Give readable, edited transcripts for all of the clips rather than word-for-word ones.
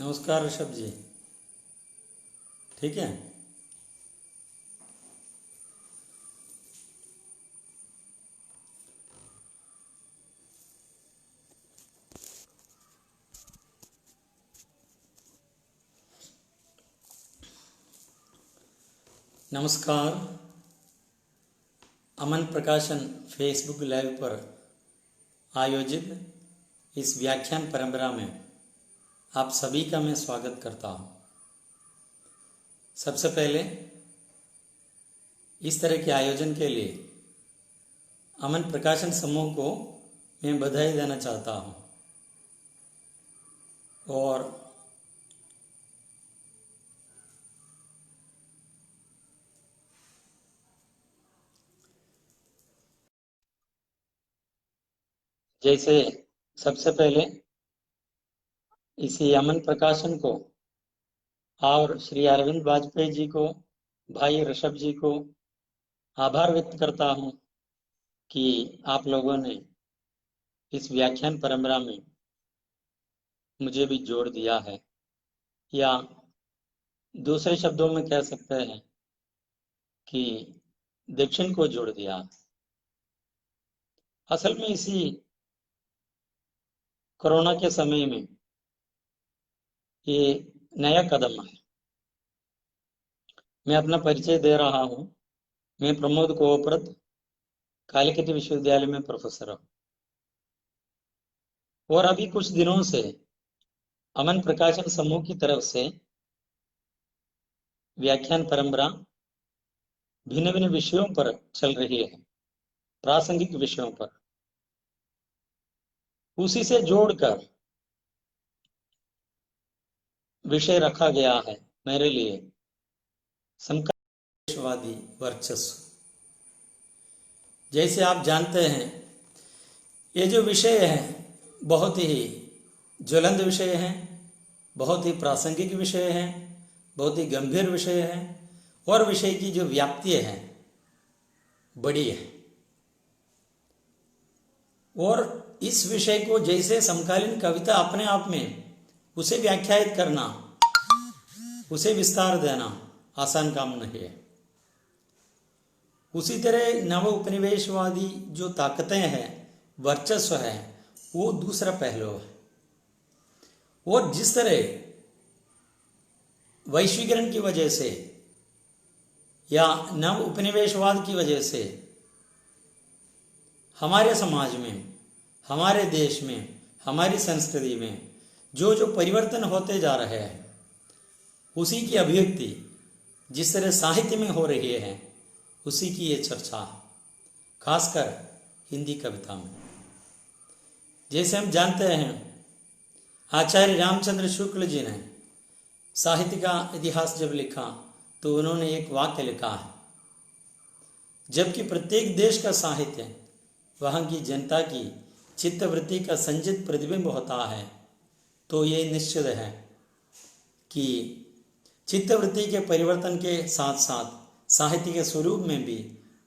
नमस्कार ऋषभ जी। ठीक है। नमस्कार। अमन प्रकाशन फेसबुक लाइव पर आयोजित इस व्याख्यान परंपरा में आप सभी का मैं स्वागत करता हूँ। सबसे पहले इस तरह के आयोजन के लिए अमन प्रकाशन समूह को मैं बधाई देना चाहता हूँ और जैसे सबसे पहले इसी अमन प्रकाशन को और श्री अरविंद वाजपेयी जी को, भाई ऋषभ जी को आभार व्यक्त करता हूँ कि आप लोगों ने इस व्याख्यान परंपरा में मुझे भी जोड़ दिया है, या दूसरे शब्दों में कह सकते हैं कि दक्षिण को जोड़ दिया। असल में इसी कोरोना के समय में ये नया कदम है। मैं अपना परिचय दे रहा हूँ। मैं प्रमोद कोवप्रत कालिकट विश्वविद्यालय में प्रोफेसर हूँ और अभी कुछ दिनों से अमन प्रकाशन समूह की तरफ से व्याख्यान परंपरा भिन्न भिन्न विषयों पर चल रही है, प्रासंगिक विषयों पर। उसी से जोड़कर विषय रखा गया है मेरे लिए समकालीनवादी वर्चस्व। जैसे आप जानते हैं, ये जो विषय है बहुत ही ज्वलंत विषय है, बहुत ही प्रासंगिक विषय है, बहुत ही गंभीर विषय है और विषय की जो व्याप्ति है बड़ी है। और इस विषय को जैसे समकालीन कविता अपने आप में उसे व्याख्यायित करना, उसे विस्तार देना आसान काम नहीं है। उसी तरह नव उपनिवेशवादी जो ताकतें हैं, वर्चस्व है, वो दूसरा पहलू है। और जिस तरह वैश्वीकरण की वजह से या नव उपनिवेशवाद की वजह से हमारे समाज में, हमारे देश में, हमारी संस्कृति में जो जो परिवर्तन होते जा रहे हैं, उसी की अभिव्यक्ति जिस तरह साहित्य में हो रही है, उसी की ये चर्चा है, खासकर हिंदी कविता में। जैसे हम जानते हैं, आचार्य रामचंद्र शुक्ल जी ने साहित्य का इतिहास जब लिखा तो उन्होंने एक वाक्य लिखा है, जबकि प्रत्येक देश का साहित्य वहाँ की जनता की चित्तवृत्ति का संचित प्रतिबिंब होता है, तो ये निश्चित है कि चित्तवृत्ति के परिवर्तन के साथ साथ साहित्य के स्वरूप में भी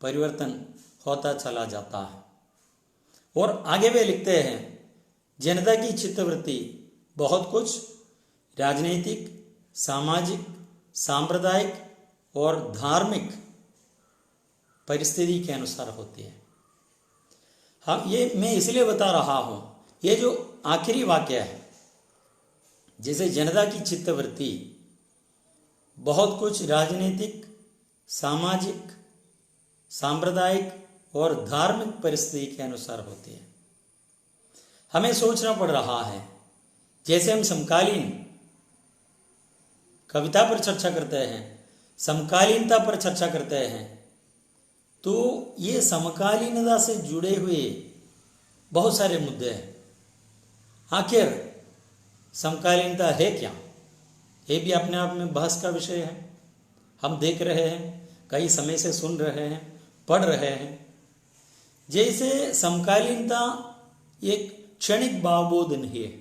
परिवर्तन होता चला जाता है। और आगे वे लिखते हैं, जनता की चित्तवृत्ति बहुत कुछ राजनीतिक, सामाजिक, सांप्रदायिक और धार्मिक परिस्थिति के अनुसार होती है। हाँ, ये मैं इसलिए बता रहा हूँ, ये जो आखिरी वाक्य है, जैसे जनता की चित्तवृत्ति बहुत कुछ राजनीतिक, सामाजिक, सांप्रदायिक और धार्मिक परिस्थिति के अनुसार होती है। हमें सोचना पड़ रहा है, जैसे हम समकालीन कविता पर चर्चा करते हैं, समकालीनता पर चर्चा करते हैं, तो ये समकालीनता से जुड़े हुए बहुत सारे मुद्दे हैं। आखिर समकालीनता है क्या? ये भी अपने आप में बहस का विषय है। हम देख रहे हैं, कई समय से सुन रहे हैं, पढ़ रहे हैं, जैसे समकालीनता एक क्षणिक भावबोध नहीं है।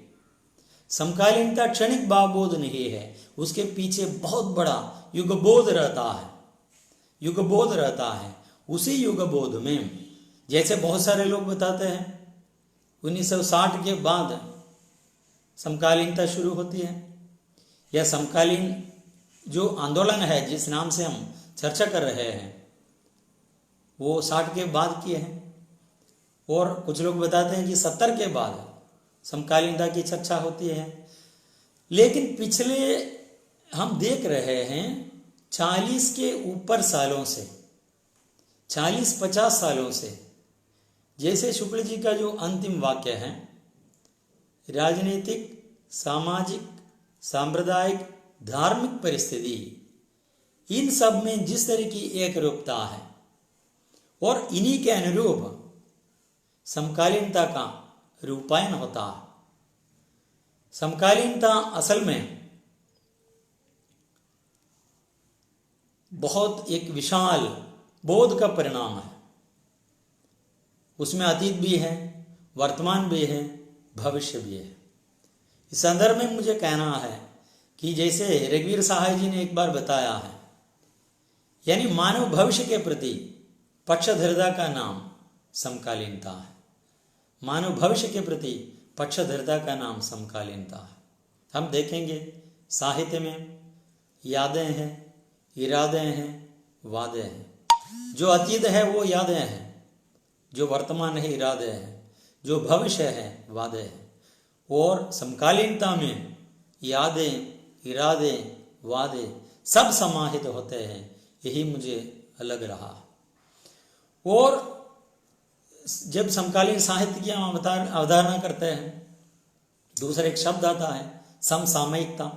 समकालीनता क्षणिक भावबोध नहीं है, उसके पीछे बहुत बड़ा युगबोध रहता है, युगबोध रहता है। उसी युगबोध में जैसे बहुत सारे लोग बताते हैं 1960 के बाद समकालीनता शुरू होती है, या समकालीन जो आंदोलन है जिस नाम से हम चर्चा कर रहे हैं वो 60 के बाद किए हैं, और कुछ लोग बताते हैं कि 70 के बाद समकालीनता की चर्चा होती है। लेकिन पिछले हम देख रहे हैं 40 के ऊपर सालों से, 40-50 सालों से, जैसे शुक्ल जी का जो अंतिम वाक्य है, राजनीतिक, सामाजिक, सांप्रदायिक, धार्मिक परिस्थिति, इन सब में जिस तरह की एक रूपता है और इन्हीं के अनुरूप समकालीनता का रूपायन होता है। समकालीनता असल में बहुत एक विशाल बोध का परिणाम है। उसमें अतीत भी है, वर्तमान भी है, भविष्य भी है। इस संदर्भ में मुझे कहना है कि जैसे रघुवीर सहाय जी ने एक बार बताया है, यानी मानव भविष्य के प्रति पक्षधरता का नाम समकालीनता है। मानव भविष्य के प्रति पक्षधरता का नाम समकालीनता है। हम देखेंगे साहित्य में यादें हैं, इरादे हैं, वादे हैं। जो अतीत है वो यादें हैं, जो वर्तमान है इरादे हैं, जो भविष्य है वादे हैं। और समकालीनता में यादें, इरादे, वादे सब समाहित होते हैं। यही मुझे अलग रहा। और जब समकालीन साहित्य की हम अवधारणा करते हैं, दूसरा एक शब्द आता है समसामयिकता।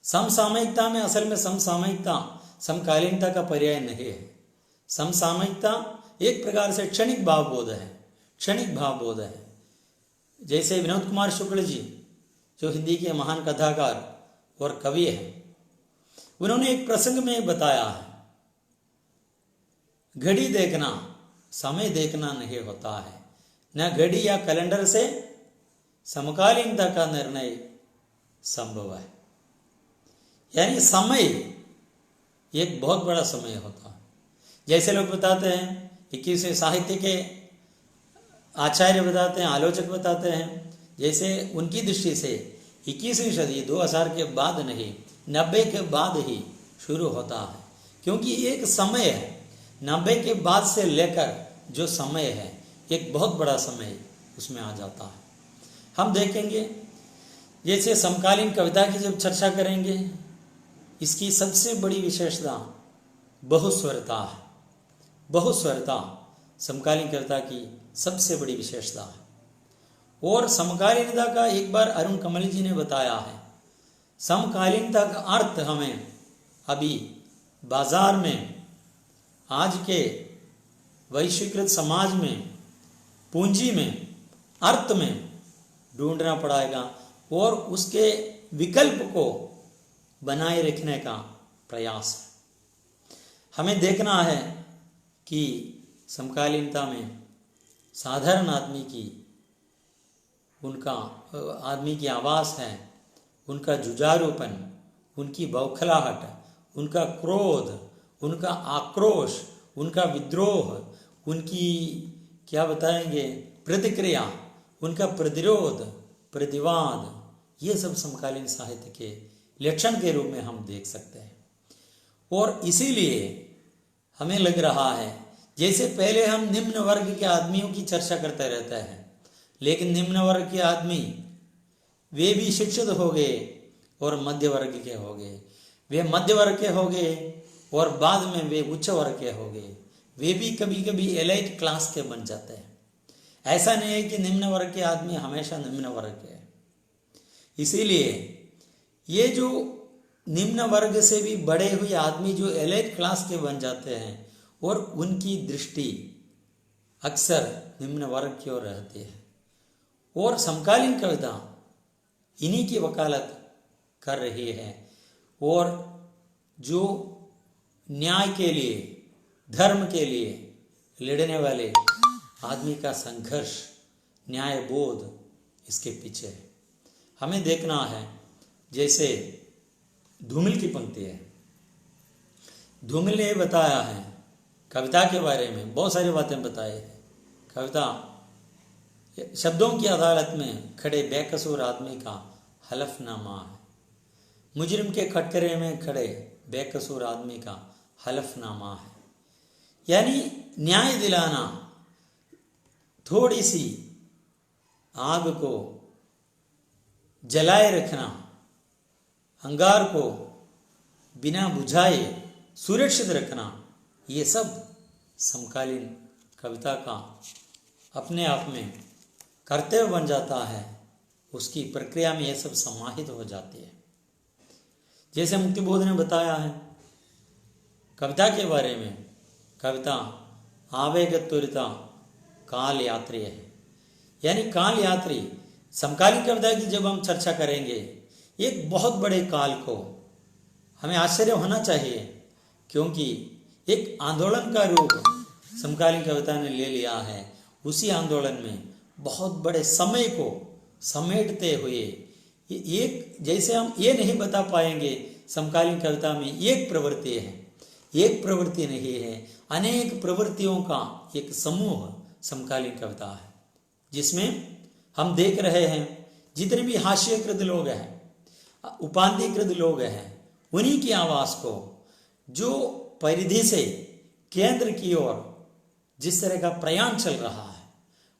समसामयिकता में असल में समसामयिकता समकालीनता का पर्याय नहीं है। समसामयिकता एक प्रकार से क्षणिक भावबोध है, क्षणिक भावबोध है। जैसे विनोद कुमार शुक्ल जी जो हिंदी के महान कथाकार और कवि हैं, उन्होंने एक प्रसंग में बताया है, घड़ी देखना समय देखना नहीं होता है, न घड़ी या कैलेंडर से समकालीनता का निर्णय संभव है। यानी समय एक बहुत बड़ा समय होता है। जैसे लोग बताते हैं, 21वें साहित्य के आचार्य बताते हैं, आलोचक बताते हैं, जैसे उनकी दृष्टि से 21वीं सदी 2000 के बाद नहीं, 90 के बाद ही शुरू होता है। क्योंकि एक समय है, 90 के बाद से लेकर जो समय है, एक बहुत बड़ा समय उसमें आ जाता है। हम देखेंगे जैसे समकालीन कविता की जब चर्चा करेंगे, इसकी सबसे बड़ी विशेषता बहुस्वरता है। बहुस्वरता समकालीन कविता की सबसे बड़ी विशेषता है। और समकालीनता का एक बार अरुण कमल जी ने बताया है, समकालीनता का अर्थ हमें अभी बाजार में, आज के वैश्वीकृत समाज में, पूंजी में, अर्थ में ढूंढना पड़ेगा और उसके विकल्प को बनाए रखने का प्रयास है। हमें देखना है कि समकालीनता में साधारण आदमी की, उनका आदमी की आवाज़ है, उनका जुझारूपन, उनकी बौखलाहट, उनका क्रोध, उनका आक्रोश, उनका विद्रोह, उनकी क्या बताएंगे प्रतिक्रिया, उनका प्रतिरोध, प्रतिवाद, ये सब समकालीन साहित्य के लक्षण के रूप में हम देख सकते हैं। और इसीलिए हमें लग रहा है, जैसे पहले हम निम्न वर्ग के आदमियों की चर्चा करते रहते हैं, लेकिन निम्न वर्ग के आदमी वे भी शिक्षित हो गए और मध्य वर्ग के हो गए, वे मध्य वर्ग के हो गए और बाद में वे उच्च वर्ग के हो गए, वे भी कभी कभी एलाइट क्लास के बन जाते हैं। ऐसा नहीं है कि निम्न वर्ग के आदमी हमेशा निम्न वर्ग के हैं। इसीलिए ये जो निम्न वर्ग से भी बड़े हुए आदमी जो एलाइट क्लास के बन जाते हैं और उनकी दृष्टि अक्सर निम्न वर्ग की ओर रहती है। और समकालीन कविता इन्हीं की वकालत कर रही है। और जो न्याय के लिए, धर्म के लिए लड़ने वाले आदमी का संघर्ष, न्याय बोध इसके पीछे है। हमें देखना है, जैसे धूमिल की पंक्ति है, धूमिल ने बताया है कविता के बारे में, बहुत सारी बातें बताई है। कविता शब्दों की अदालत में खड़े बेकसूर आदमी का हलफनामा है। मुजरिम के कटघरे में खड़े बेकसूर आदमी का हलफनामा है। यानी न्याय दिलाना, थोड़ी सी आग को जलाए रखना, अंगार को बिना बुझाए सुरक्षित रखना, ये सब समकालीन कविता का अपने आप में कर्तव्य बन जाता है। उसकी प्रक्रिया में ये सब समाहित हो जाती है। जैसे मुक्तिबोध ने बताया है कविता के बारे में, कविता आवेग त्वरिता काल यात्री है। यानी काल यात्री, समकालीन कविता की जब हम चर्चा करेंगे, एक बहुत बड़े काल को हमें आश्चर्य होना चाहिए, क्योंकि एक आंदोलन का रूप समकालीन कविता ने ले लिया है। उसी आंदोलन में बहुत बड़े समय को समेटते हुए एक, जैसे हम ये नहीं बता पाएंगे समकालीन कविता में एक प्रवृत्ति है, एक प्रवृत्ति नहीं है, अनेक प्रवृत्तियों का एक समूह समकालीन कविता है, जिसमें हम देख रहे हैं जितने भी हास्यकृत लोग हैं, उपाधिकृत लोग हैं, उन्हीं की आवाज को जो परिधि से केंद्र की ओर जिस तरह का प्रयाण चल रहा है,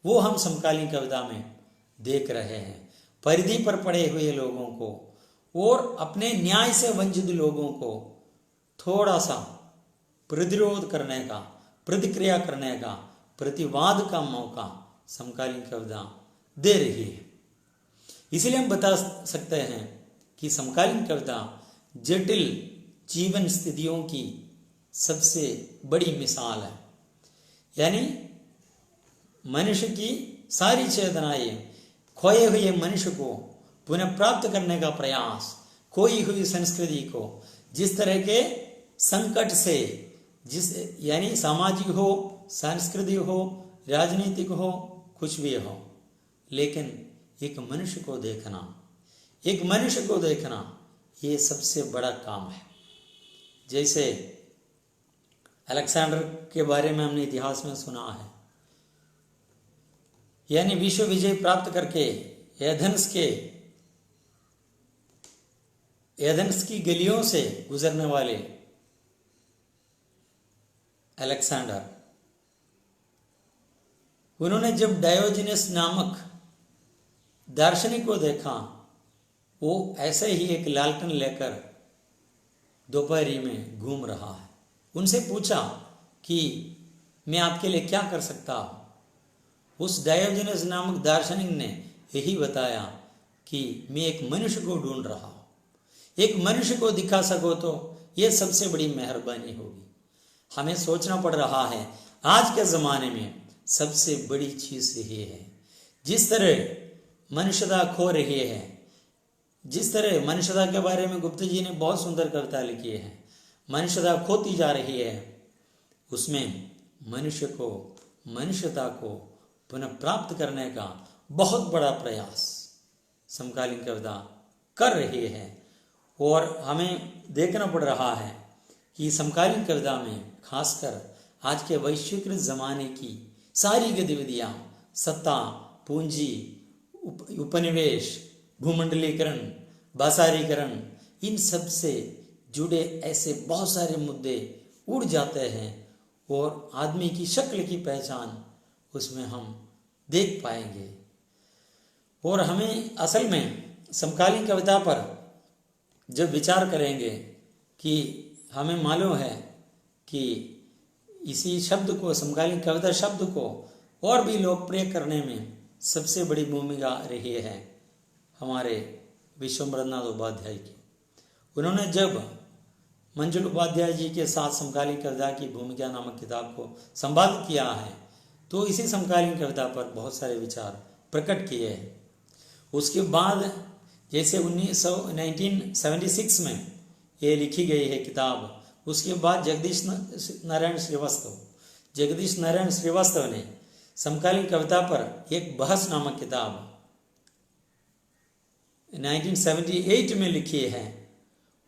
वो हम समकालीन कविता में देख रहे हैं। परिधि पर पड़े हुए लोगों को और अपने न्याय से वंचित लोगों को थोड़ा सा प्रतिरोध करने का, प्रतिक्रिया करने का, प्रतिवाद का मौका समकालीन कविता दे रही है। इसलिए हम बता सकते हैं कि समकालीन कविता जटिल जीवन स्थितियों की सबसे बड़ी मिसाल है। यानी मनुष्य की सारी चेतनाएं, खोए हुए मनुष्य को पुनः प्राप्त करने का प्रयास, खोई हुई संस्कृति को जिस तरह के संकट से, जिस यानी सामाजिक हो, सांस्कृतिक हो, राजनीतिक हो, कुछ भी हो, लेकिन एक मनुष्य को देखना, एक मनुष्य को देखना, ये सबसे बड़ा काम है। जैसे अलेक्जेंडर के बारे में हमने इतिहास में सुना है, यानी विश्व विजय प्राप्त करके एथेंस की गलियों से गुजरने वाले अलेक्जेंडर, उन्होंने जब डायोजनीस नामक दार्शनिक को देखा, वो ऐसे ही एक लालटेन लेकर दोपहरी में घूम रहा है। उनसे पूछा कि मैं आपके लिए क्या कर सकता हूं। उस डायोजनीस नामक दार्शनिक ने यही बताया कि मैं एक मनुष्य को ढूंढ रहा हूं, एक मनुष्य को दिखा सको तो यह सबसे बड़ी मेहरबानी होगी। हमें सोचना पड़ रहा है आज के ज़माने में सबसे बड़ी चीज़ यही है, जिस तरह मनुष्यता खो रही है, जिस तरह मनुष्यता के बारे में गुप्ता जी ने बहुत सुंदर कविता लिखी है, मनुष्यता खोती जा रही है, उसमें मनुष्य को, मनुष्यता को पुनः प्राप्त करने का बहुत बड़ा प्रयास समकालीन कविता कर रही है। और हमें देखना पड़ रहा है कि समकालीन कविता में खासकर आज के वैश्विक ज़माने की सारी गतिविधियाँ, सत्ता, पूंजी, उपनिवेश, भूमंडलीकरण, बाजारीकरण, इन सब से जुड़े ऐसे बहुत सारे मुद्दे उड़ जाते हैं और आदमी की शक्ल की पहचान उसमें हम देख पाएंगे। और हमें असल में समकालीन कविता पर जब विचार करेंगे कि हमें मालूम है कि इसी शब्द को, समकालीन कविता शब्द को और भी लोकप्रिय करने में सबसे बड़ी भूमिका रही है हमारे विश्वम्भरनाथ उपाध्याय की। उन्होंने जब मंजुल उपाध्याय जी के साथ समकालीन कविता की भूमिका नामक किताब को संपादित किया है, तो इसी समकालीन कविता पर बहुत सारे विचार प्रकट किए हैं। उसके बाद जैसे 1976 में ये लिखी गई है किताब, उसके बाद जगदीश नारायण श्रीवास्तव ने समकालीन कविता पर एक बहस नामक किताब 1978 में लिखी है।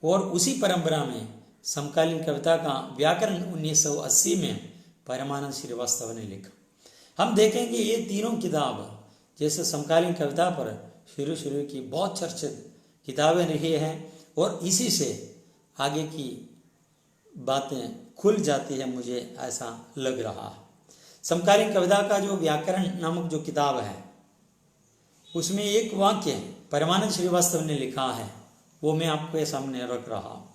और उसी परंपरा में समकालीन कविता का व्याकरण 1980 में परमानंद श्रीवास्तव ने लिखा। हम देखेंगे ये तीनों किताब जैसे समकालीन कविता पर शुरू की बहुत चर्चित किताबें रही हैं और इसी से आगे की बातें खुल जाती है, मुझे ऐसा लग रहा है। समकालीन कविता का जो व्याकरण नामक जो किताब है, उसमें एक वाक्य परमानंद श्रीवास्तव ने लिखा है, वो मैं आपके सामने रख रहा हूं।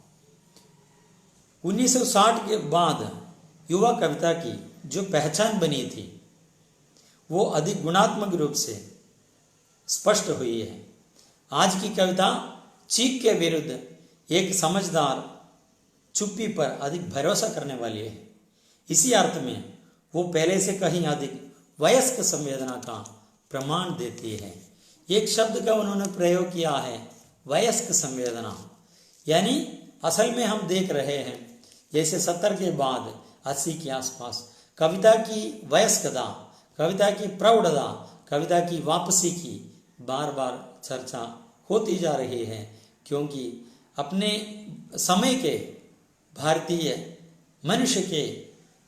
1960 के बाद युवा कविता की जो पहचान बनी थी वो अधिक गुणात्मक रूप से स्पष्ट हुई है। आज की कविता चीख के विरुद्ध एक समझदार चुप्पी पर अधिक भरोसा करने वाली है। इसी अर्थ में वो पहले से कहीं अधिक वयस्क संवेदना का प्रमाण देती है। एक शब्द का उन्होंने प्रयोग किया है, वयस्क संवेदना, यानी असल में हम देख रहे हैं जैसे 70 के बाद 80 के आसपास कविता की वयस्कता, कविता की प्रौढ़ता, कविता की वापसी की बार बार चर्चा होती जा रही है, क्योंकि अपने समय के भारतीय मनुष्य के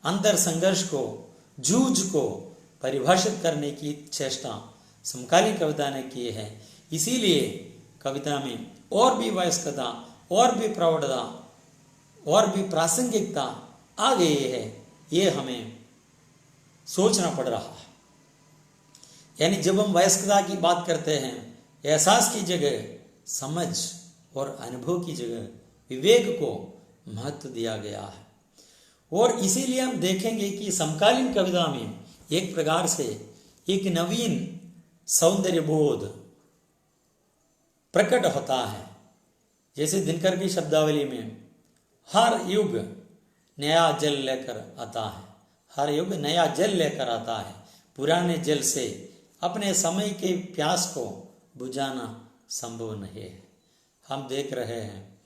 अंतर संघर्ष को, जूझ को परिभाषित करने की चेष्टा समकालीन कविता ने की है। इसीलिए कविता में और भी वयस्कता, और भी प्रौढ़ता, और भी प्रासंगिकता आ गई है, ये हमें सोचना पड़ रहा है। यानी जब हम वयस्कता की बात करते हैं, एहसास की जगह समझ और अनुभव की जगह विवेक को महत्व दिया गया है। और इसीलिए हम देखेंगे कि समकालीन कविता में एक प्रकार से एक नवीन सौंदर्य बोध प्रकट होता है। जैसे दिनकर की शब्दावली में हर युग नया जल लेकर आता है, हर युग नया जल लेकर आता है, पुराने जल से अपने समय के प्यास को बुझाना संभव नहीं है। हम देख रहे हैं